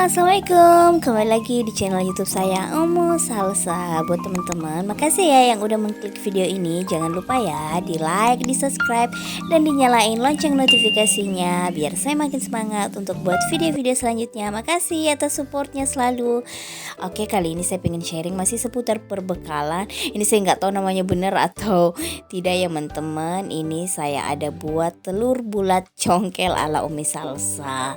Assalamualaikum, kembali lagi di channel YouTube saya Omo Salsa. Buat teman-teman, makasih ya yang udah mengklik video ini. Jangan lupa ya di like, di subscribe, dan dinyalain lonceng notifikasinya biar saya makin semangat untuk buat video-video selanjutnya. Makasih atas supportnya selalu. Oke, kali ini saya pengen sharing masih seputar perbekalan. Ini saya nggak tahu namanya bener atau tidak ya teman-teman. Ini saya ada buat telur bulat congkel ala Umi Salsa.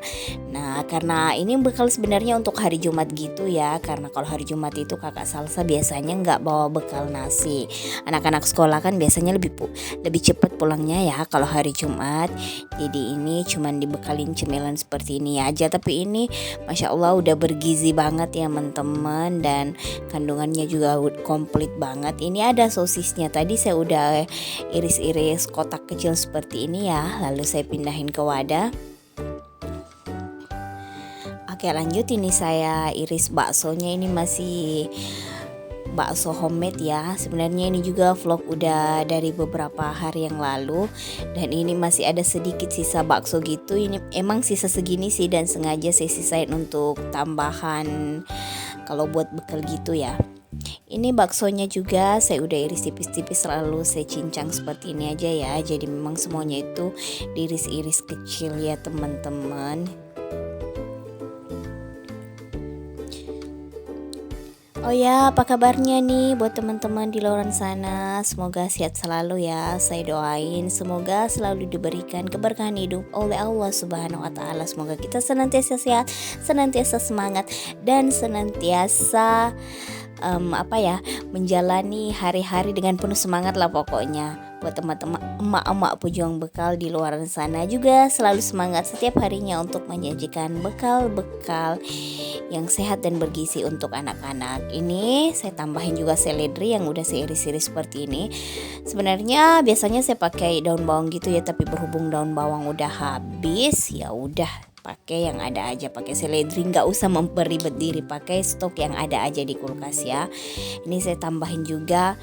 Nah, karena ini bekal sebenarnya untuk hari Jumat gitu ya. Karena kalau hari Jumat itu kakak Salsa biasanya nggak bawa bekal nasi. Anak-anak sekolah kan biasanya lebih cepat pulangnya ya kalau hari Jumat. Jadi ini cuman dibekalin cemilan seperti ini aja. Tapi ini Masya Allah udah bergizi banget ya teman-teman. Dan kandungannya juga komplit banget. Ini ada sosisnya. Tadi saya udah iris-iris kotak kecil seperti ini ya. Lalu saya pindahin ke wadah. Oke, lanjut, ini saya iris baksonya. Ini masih bakso homemade ya. Sebenarnya ini juga vlog udah dari beberapa hari yang lalu. Dan ini masih ada sedikit sisa bakso gitu. Ini emang sisa segini sih dan sengaja saya sisain untuk tambahan kalau buat bekal gitu ya. Ini baksonya juga saya udah iris tipis-tipis, lalu saya cincang seperti ini aja ya. Jadi memang semuanya itu diiris-iris kecil ya teman-teman. Oh ya, apa kabarnya nih buat teman-teman di luar sana? Semoga sehat selalu ya. Saya doain semoga selalu diberikan keberkahan hidup oleh Allah Subhanahu wa taala. Semoga kita senantiasa sehat, senantiasa semangat, dan senantiasa menjalani hari-hari dengan penuh semangat lah pokoknya. Buat teman-teman emak-emak pejuang bekal di luar sana juga selalu semangat setiap harinya untuk menyajikan bekal-bekal yang sehat dan bergizi untuk anak-anak. Ini saya tambahin juga seledri yang udah saya iris-iris seperti ini. Sebenarnya biasanya saya pakai daun bawang gitu ya, tapi berhubung daun bawang udah habis, ya udah pakai yang ada aja, pakai seledri, nggak usah memperibet diri, pakai stok yang ada aja di kulkas ya. Ini saya tambahin juga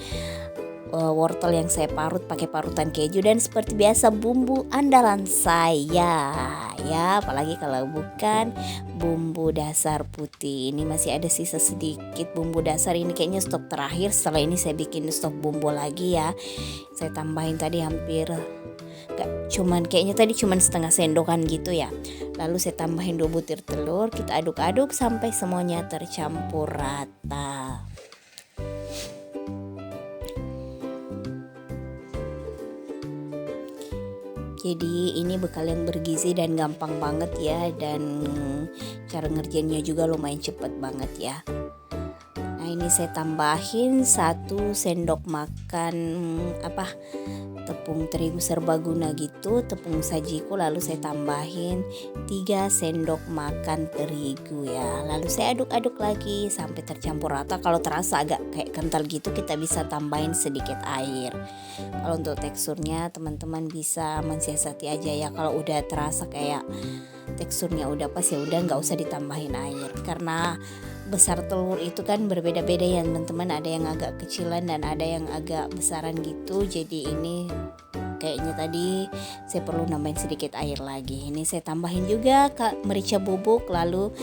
wortel yang saya parut pakai parutan keju, dan seperti biasa bumbu andalan saya ya, apalagi kalau bukan bumbu dasar putih. Ini masih ada sisa sedikit bumbu dasar, ini kayaknya stok terakhir. Setelah ini saya bikin stok bumbu lagi ya. Saya tambahin tadi kayaknya tadi cuman setengah sendokan gitu ya. Lalu saya tambahin 2 butir telur, kita aduk-aduk sampai semuanya tercampur rata. Jadi ini bekal yang bergizi dan gampang banget ya, dan cara ngerjainnya juga lumayan cepet banget ya. Nah, ini saya tambahin 1 sendok makan tepung terigu serbaguna gitu, tepung sajiku. Lalu saya tambahin 3 sendok makan terigu ya. Lalu saya aduk-aduk lagi sampai tercampur rata. Kalau terasa agak kayak kental gitu, kita bisa tambahin sedikit air. Kalau untuk teksturnya teman-teman bisa mensiasati aja ya. Kalau udah terasa kayak teksturnya udah pas, ya udah nggak usah ditambahin air. Karena besar telur itu kan berbeda-beda ya teman-teman. Ada yang agak kecilan dan ada yang agak besaran gitu. Jadi ini kayaknya tadi saya perlu nambahin sedikit air lagi. Ini saya tambahin juga merica bubuk. Lalu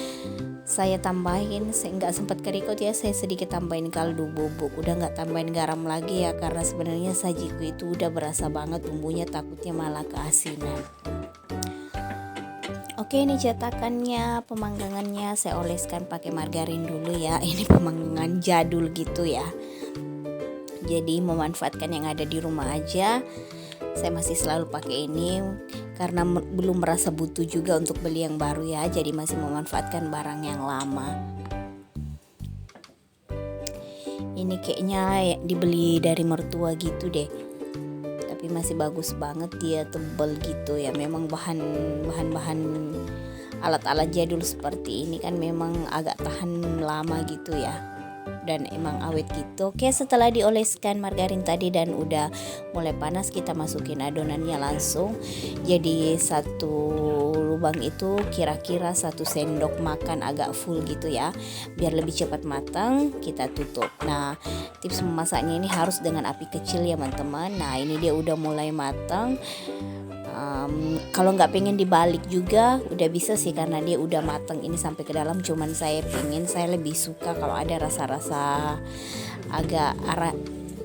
saya tambahin, saya nggak sempat kerikut ya, saya sedikit tambahin kaldu bubuk. Udah nggak tambahin garam lagi ya, karena sebenarnya sajiku itu udah berasa banget bumbunya, takutnya malah keasinan. Oke, ini cetakannya, pemanggangannya saya oleskan pakai margarin dulu ya. Ini pemanggangan jadul gitu ya. Jadi memanfaatkan yang ada di rumah aja. Saya masih selalu pakai ini karena belum merasa butuh juga untuk beli yang baru ya. Jadi masih memanfaatkan barang yang lama. Ini kayaknya dibeli dari mertua gitu deh. Tapi masih bagus banget, dia tebal gitu ya. Memang bahan-bahan alat-alat jadul seperti ini kan memang agak tahan lama gitu ya, dan emang awet gitu. Oke, setelah dioleskan margarin tadi dan udah mulai panas, kita masukin adonannya langsung. Jadi 1 lubang itu kira-kira 1 sendok makan agak full gitu ya. Biar lebih cepat matang, kita tutup. Nah, tips memasaknya ini harus dengan api kecil ya teman-teman. Nah, ini dia udah mulai matang. Kalau nggak pengen dibalik juga udah bisa sih, karena dia udah mateng ini sampai ke dalam. Cuman saya lebih suka kalau ada rasa-rasa agak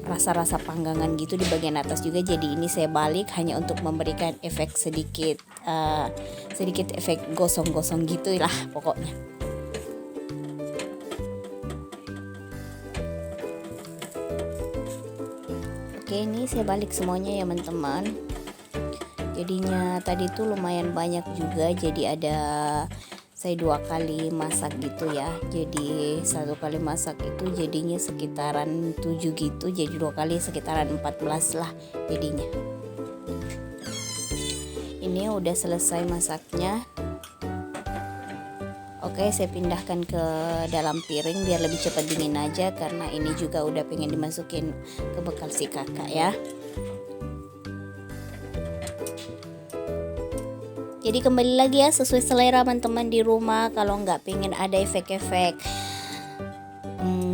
rasa-rasa panggangan gitu di bagian atas juga. Jadi ini saya balik hanya untuk memberikan efek sedikit efek gosong-gosong gitu lah pokoknya. Oke, ini saya balik semuanya ya teman-teman. Jadinya tadi tuh lumayan banyak juga, jadi ada saya 2 kali masak gitu ya. Jadi 1 kali masak itu jadinya sekitaran 7 gitu, jadi 2 kali sekitaran 14 lah jadinya. Ini udah selesai masaknya. Oke, saya pindahkan ke dalam piring biar lebih cepat dingin aja, karena ini juga udah pengen dimasukin ke bekal si kakak ya. Jadi kembali lagi ya, sesuai selera teman-teman di rumah. Kalau nggak pengen ada efek-efek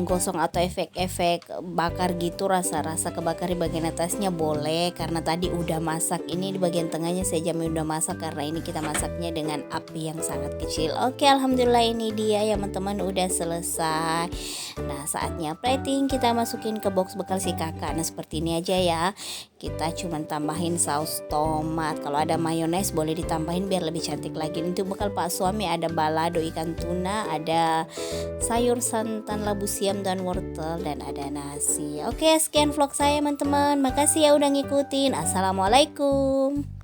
gosong atau efek-efek bakar gitu, rasa-rasa kebakar di bagian atasnya boleh, karena tadi udah masak. Ini di bagian tengahnya saya jamin udah masak, karena ini kita masaknya dengan api yang sangat kecil. Oke, alhamdulillah ini dia ya teman-teman, udah selesai. Nah, saatnya plating, kita masukin ke box bekal si kakak. Nah, seperti ini aja ya. Kita cuman tambahin saus tomat. Kalau ada mayones boleh ditambahin biar lebih cantik lagi. Untuk bekal Pak Suami ada balado ikan tuna, ada sayur santan labu siam dan wortel, dan ada nasi. Oke, sekian vlog saya teman-teman. Makasih ya udah ngikutin. Assalamualaikum.